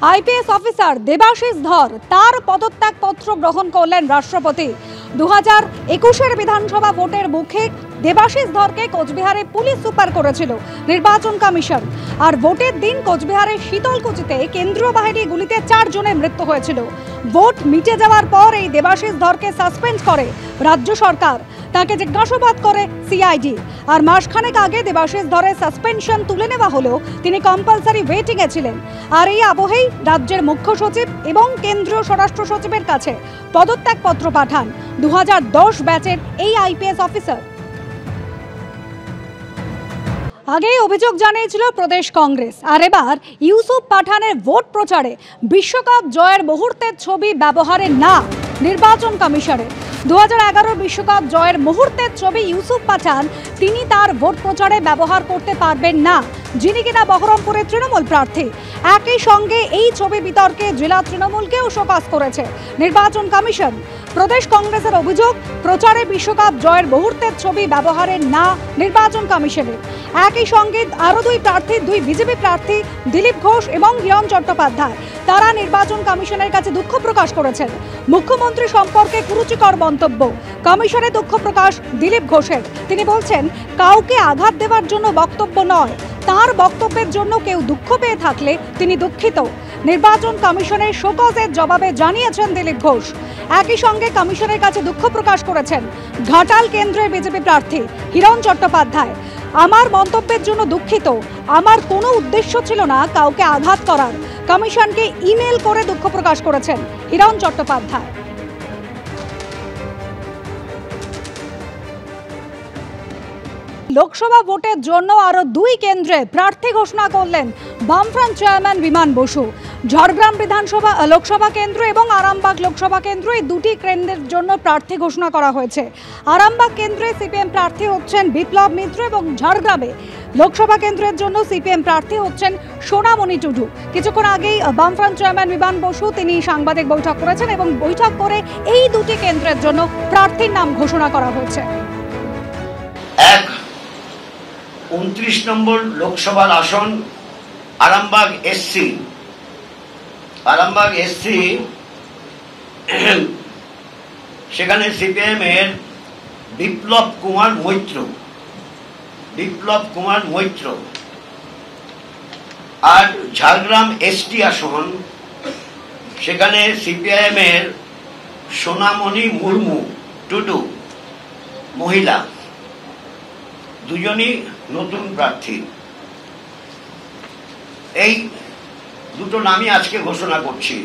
IPS officer Debashis ধর তার পদত্যাগপত্র গ্রহণ করলেন রাষ্ট্রপতি। 2021-এর বিধানসভা ভোটের মুখে দেবাশিস ধরকে কোচবিহারে পুলিশ সুপার করেছিল নির্বাচন কমিশন। আর ভোটের দিন কোচবিহারের শীতলকুচিতে কেন্দ্রীয় বাহিনী গুলিতে 4 জনের মৃত্যু হয়েছিল। ভোট মিটে যাওয়ার পর এই দেবাশিস ধরকে সাসপেন্ড করে রাজ্য সরকার, তাকে জিজ্ঞাসাবাদ করে সিআইডি। আর মাসখানেক আগে দেবাশিস ধরের সাসপেনশন তুলে নেওয়া হলেও তিনি কম্পালসারি ওয়েটিংয়ে ছিলেন। আর এই আবহেই রাজ্যের মুখ্য সচিব এবং কেন্দ্রীয় স্বরাষ্ট্র সচিবের কাছে পদত্যাগপত্র পাঠান 2010 ব্যাচের এই আইপিএস অফিসার। আগেই অভিযোগ জানিয়েছিল প্রদেশ কংগ্রেস, আর এবার ইউসুফ পাঠানের ভোট প্রচারে বিশ্বকাপ জয়ের মুহূর্তের ছবি ব্যবহারের না নির্বাচন কমিশনের। 2011 বিশ্বকাপ জয়ের মুহূর্তের ছবি ইউসুফ পাঠান তিনি তার ভোট প্রচারে ব্যবহার করতে পারবেন না, যিনি কিনা বহরমপুরের তৃণমূল প্রার্থী। একই সঙ্গে এই ছবি বিতর্কে জেলা তৃণমূলকেও শোকজ করেছে নির্বাচন কমিশন। প্রদেশ কংগ্রেসের অভিযোগ, প্রচারে বিশ্বকাপ জয়ের মুহূর্তের ছবি ব্যবহারের না নির্বাচন কমিশনের। একই সঙ্গে আরও দুই বিজেপি প্রার্থী দিলীপ ঘোষ এবং হিরণ চট্টোপাধ্যায় তারা নির্বাচন কমিশনের কাছে দুঃখ প্রকাশ করেছেন। মুখ্যমন্ত্রী সম্পর্কে কুরুচিকর মন্তব্য, কমিশনে দুঃখ প্রকাশ দিলীপ ঘোষের। তিনি বলছেন, কাউকে আঘাত দেওয়ার জন্য বক্তব্য নয়, তার বক্তব্যের জন্য কেউ দুঃখ পেয়ে থাকলে তিনি দুঃখিত। নির্বাচন কমিশনের শোকজের জবাবে জানিয়েছেন দিলীপ ঘোষ। একই সঙ্গে কমিশনের কাছে দুঃখ প্রকাশ করেছেন ঘাটাল কেন্দ্রের বিজেপি প্রার্থী হিরণ চট্টোপাধ্যায়। আমার মন্তব্যের জন্য দুঃখিত, আমার কোনো উদ্দেশ্য ছিল না কাউকে আঘাত করার। কমিশনকে ইমেল করে দুঃখ প্রকাশ করেছেন হিরণ চট্টোপাধ্যায়। লোকসভা ভোটের জন্য আরো 2 কেন্দ্রে প্রার্থী ঘোষণা করলেন বামফ্রন্ট চেয়ারম্যান বিমান বসু। ঝাড়গ্রাম বিধানসভা লোকসভা কেন্দ্র এবং আরামবাগ লোকসভা কেন্দ্র, এই 2টি কেন্দ্রের জন্য প্রার্থী ঘোষণা করা হয়েছে। আরামবাগ কেন্দ্রে সিপিএম প্রার্থী হচ্ছেন বিপ্লব মিত্র এবং ঝাড়গ্রামে লোকসভা কেন্দ্রের জন্য সিপিএম প্রার্থী হচ্ছেন সোনামণি টুডু। কিছুক্ষণ আগেই বামফ্রন্ট চেয়ারম্যান বিমান বসু তিনি সাংবাদিক বৈঠক করেছেন এবং বৈঠক করে এই 2টি কেন্দ্রের জন্য প্রার্থীর নাম ঘোষণা করা হয়েছে। 29 নম্বর লোকসভার আসন আরামবাগ এসসি। সেখানে সিপিএম এর বিপ্লব কুমার মৈত্র। আর ঝাড়গ্রাম এসটি আসন, সেখানে সিপিআইএম এর সোনামণি মুর্মু টুডু, মহিলা, দুজনই নতুন প্রার্থী। এই দুটো নামই আজকে ঘোষণা করছি।